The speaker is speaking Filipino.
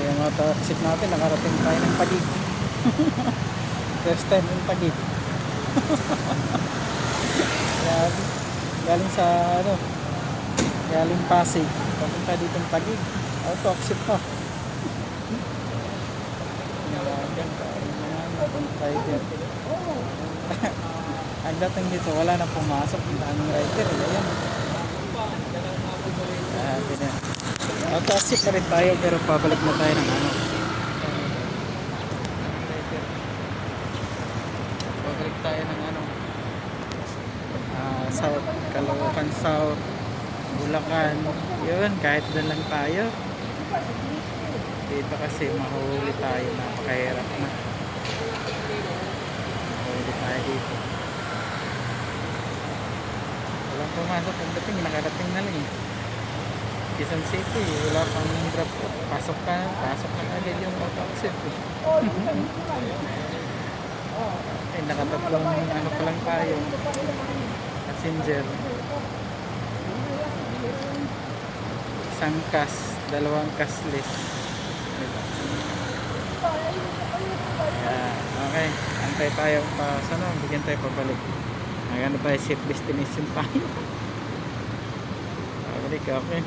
Yung mga taxi natin, nakarating tayo ng Taguig. First time ng Taguig. Grabe. Galing sa ano, galing Pasig. Papunta dito ng Taguig. Auto exit pa. Rider. Ang dating dito, wala na pumasok. Ang daming rider. Ayan. Grabe na. Auto exit na rin tayo pero pabalik na tayo ng ano. Pabalik tayo ng ano. South, Caloocan South, Bulacan. Yun, kahit doon lang tayo. Dito kasi mahuli tayo, napakahirap na. Mahuli tayo dito. Walang pumasok, ang dating, nakarating na lang eh. Quezon City, wala pang drop. Pasok na agad yung auto-exit eh. Eh, nakatatlong ano pa lang tayo. Passenger. Isang cash, dalawang cashless. Yeah, okay. Antay tayo pa sa ano, bigyan tayo pabalik. Maganda tayo safe destination tayo. Pabalik, okay.